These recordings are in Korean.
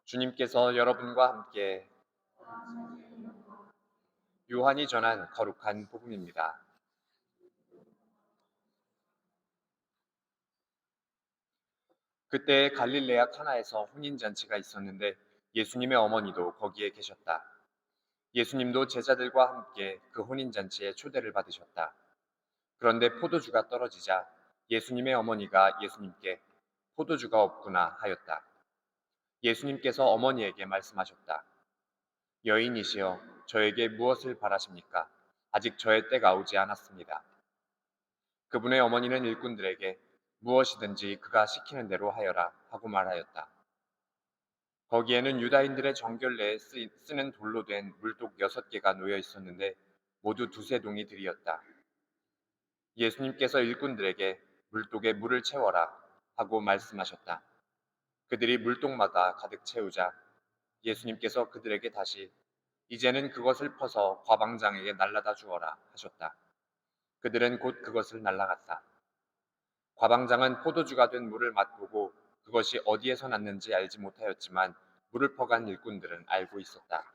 주님께서 여러분과 함께 요한이 전한 거룩한 복음입니다. 그때 갈릴레아 카나에서 혼인잔치가 있었는데 예수님의 어머니도 거기에 계셨다. 예수님도 제자들과 함께 그 혼인잔치에 초대를 받으셨다. 그런데 포도주가 떨어지자 예수님의 어머니가 예수님께 포도주가 없구나 하였다. 예수님께서 어머니에게 말씀하셨다. 여인이시여, 저에게 무엇을 바라십니까? 아직 저의 때가 오지 않았습니다. 그분의 어머니는 일꾼들에게 무엇이든지 그가 시키는 대로 하여라 하고 말하였다. 거기에는 유다인들의 정결례에 쓰는 돌로 된 물독 6개가 놓여 있었는데 모두 두세 동이 들이었다. 예수님께서 일꾼들에게 물독에 물을 채워라 하고 말씀하셨다. 그들이 물독마다 가득 채우자 예수님께서 그들에게 다시 이제는 그것을 퍼서 과방장에게 날라다 주어라 하셨다. 그들은 곧 그것을 날라갔다. 과방장은 포도주가 된 물을 맛보고 그것이 어디에서 났는지 알지 못하였지만 물을 퍼간 일꾼들은 알고 있었다.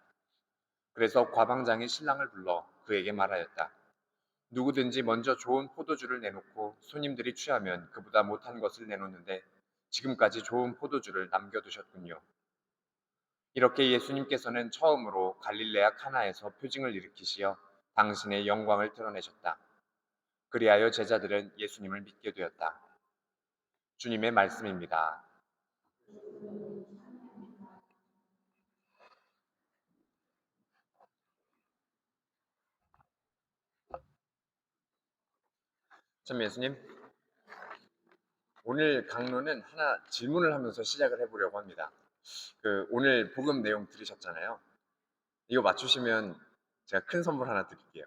그래서 과방장이 신랑을 불러 그에게 말하였다. 누구든지 먼저 좋은 포도주를 내놓고 손님들이 취하면 그보다 못한 것을 내놓는데 지금까지 좋은 포도주를 남겨두셨군요. 이렇게 예수님께서는 처음으로 갈릴레아 카나에서 표징을 일으키시어 당신의 영광을 드러내셨다. 그리하여 제자들은 예수님을 믿게 되었다. 주님의 말씀입니다. 참 예수님, 오늘 강론은 하나 질문을 하면서 시작을 해보려고 합니다. 오늘 복음 내용 들으셨잖아요. 이거 맞추시면 제가 큰 선물 하나 드릴게요.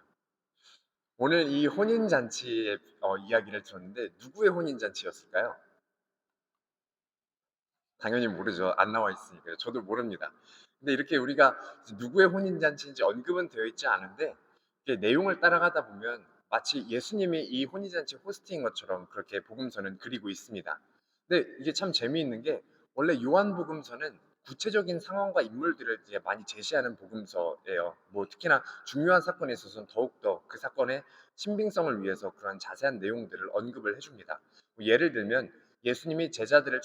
오늘 이 혼인잔치의 이야기를 들었는데 누구의 혼인잔치였을까요? 당연히 모르죠. 안 나와 있으니까요. 저도 모릅니다. 근데 이렇게 우리가 누구의 혼인잔치인지 언급은 되어 있지 않은데 이게 내용을 따라가다 보면 마치 예수님이 이 혼인잔치 호스트인 것처럼 그렇게 복음서는 그리고 있습니다. 근데 이게 참 재미있는 게 원래 요한복음서는 구체적인 상황과 인물들을 이제 많이 제시하는 복음서예요. 뭐 특히나 중요한 사건에 있어서는 더욱더 그 사건의 신빙성을 위해서 그런 자세한 내용들을 언급을 해줍니다. 뭐 예를 들면 예수님이 제자들을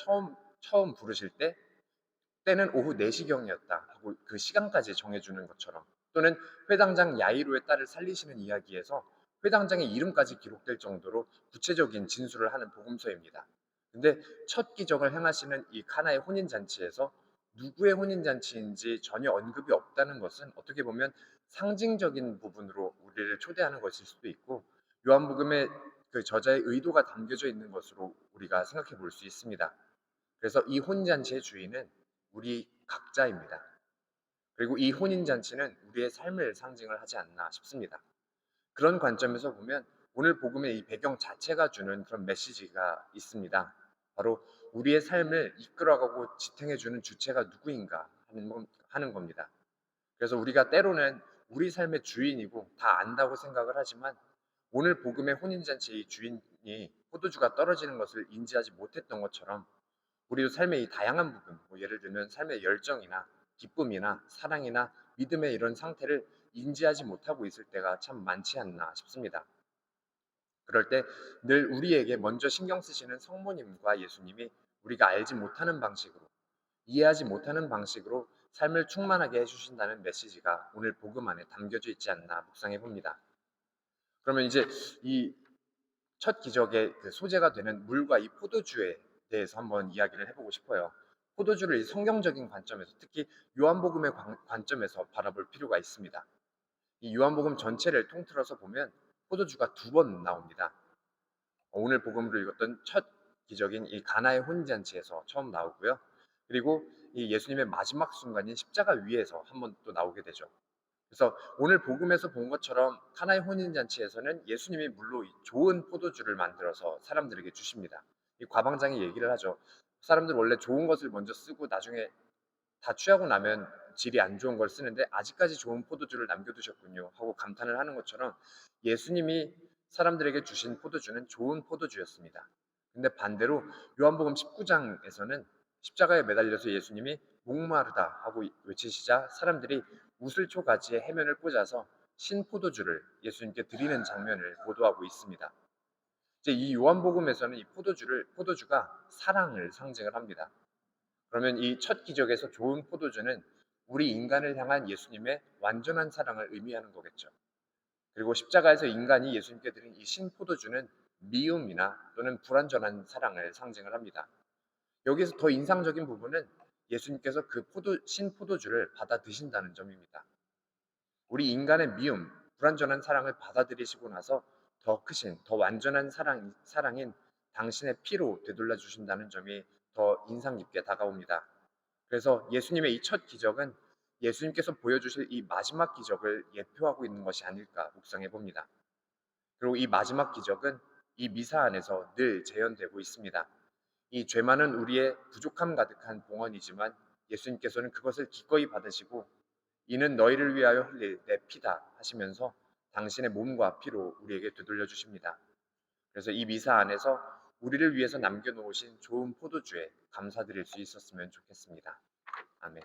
처음 부르실 때 때는 오후 4시경이었다 하고 그 시간까지 정해주는 것처럼, 또는 회당장 야이로의 딸을 살리시는 이야기에서 회당장의 이름까지 기록될 정도로 구체적인 진술을 하는 복음서입니다. 근데 첫 기적을 행하시는 이 카나의 혼인잔치에서 누구의 혼인잔치인지 전혀 언급이 없다는 것은 어떻게 보면 상징적인 부분으로 우리를 초대하는 것일 수도 있고, 요한복음의 그 저자의 의도가 담겨져 있는 것으로 우리가 생각해 볼 수 있습니다. 그래서 이 혼인잔치의 주인은 우리 각자입니다. 그리고 이 혼인잔치는 우리의 삶을 상징을 하지 않나 싶습니다. 그런 관점에서 보면 오늘 복음의 이 배경 자체가 주는 그런 메시지가 있습니다. 바로 우리의 삶을 이끌어가고 지탱해주는 주체가 누구인가 하는 겁니다. 그래서 우리가 때로는 우리 삶의 주인이고 다 안다고 생각을 하지만 오늘 복음의 혼인잔치의 주인이 포도주가 떨어지는 것을 인지하지 못했던 것처럼 우리도 삶의 이 다양한 부분, 뭐 예를 들면 삶의 열정이나 기쁨이나 사랑이나 믿음의 이런 상태를 인지하지 못하고 있을 때가 참 많지 않나 싶습니다. 그럴 때 늘 우리에게 먼저 신경 쓰시는 성모님과 예수님이 우리가 알지 못하는 방식으로, 이해하지 못하는 방식으로 삶을 충만하게 해주신다는 메시지가 오늘 복음 안에 담겨져 있지 않나 묵상해 봅니다. 그러면 이제 이 첫 기적의 그 소재가 되는 물과 이 포도주에 대해서 한번 이야기를 해보고 싶어요. 포도주를 이 성경적인 관점에서, 특히 요한복음의 관점에서 바라볼 필요가 있습니다. 이 요한복음 전체를 통틀어서 보면 포도주가 2번 나옵니다. 오늘 복음으로 읽었던 첫 기적인 이 가나의 혼인잔치에서 처음 나오고요. 그리고 이 예수님의 마지막 순간인 십자가 위에서 한 번 또 나오게 되죠. 그래서 오늘 복음에서 본 것처럼 카나의 혼인잔치에서는 예수님이 물로 좋은 포도주를 만들어서 사람들에게 주십니다. 이 과방장이 얘기를 하죠. 사람들 원래 좋은 것을 먼저 쓰고 나중에 다 취하고 나면 질이 안 좋은 걸 쓰는데 아직까지 좋은 포도주를 남겨두셨군요 하고 감탄을 하는 것처럼 예수님이 사람들에게 주신 포도주는 좋은 포도주였습니다. 근데 반대로 요한복음 19장에서는 십자가에 매달려서 예수님이 목마르다 하고 외치시자 사람들이 우슬초 가지에 해면을 꽂아서 신포도주를 예수님께 드리는 장면을 보도하고 있습니다. 이제 이 요한복음에서는 이 포도주가 사랑을 상징을 합니다. 그러면 이 첫 기적에서 좋은 포도주는 우리 인간을 향한 예수님의 완전한 사랑을 의미하는 거겠죠. 그리고 십자가에서 인간이 예수님께 드린 이 신포도주는 미움이나 또는 불완전한 사랑을 상징을 합니다. 여기서 더 인상적인 부분은 예수님께서 그 신포도주를 받아 드신다는 점입니다. 우리 인간의 미움, 불완전한 사랑을 받아들이시고 나서 더 크신, 더 완전한 사랑인 당신의 피로 되돌려 주신다는 점이 더 인상 깊게 다가옵니다. 그래서 예수님의 이 첫 기적은 예수님께서 보여주실 이 마지막 기적을 예표하고 있는 것이 아닐까 묵상해 봅니다. 그리고 이 마지막 기적은 이 미사 안에서 늘 재현되고 있습니다. 이 죄 많은 우리의 부족함 가득한 봉헌이지만 예수님께서는 그것을 기꺼이 받으시고 이는 너희를 위하여 흘릴 내 피다 하시면서 당신의 몸과 피로 우리에게 되돌려 주십니다. 그래서 이 미사 안에서 우리를 위해서 남겨놓으신 좋은 포도주에 감사드릴 수 있었으면 좋겠습니다. 아멘.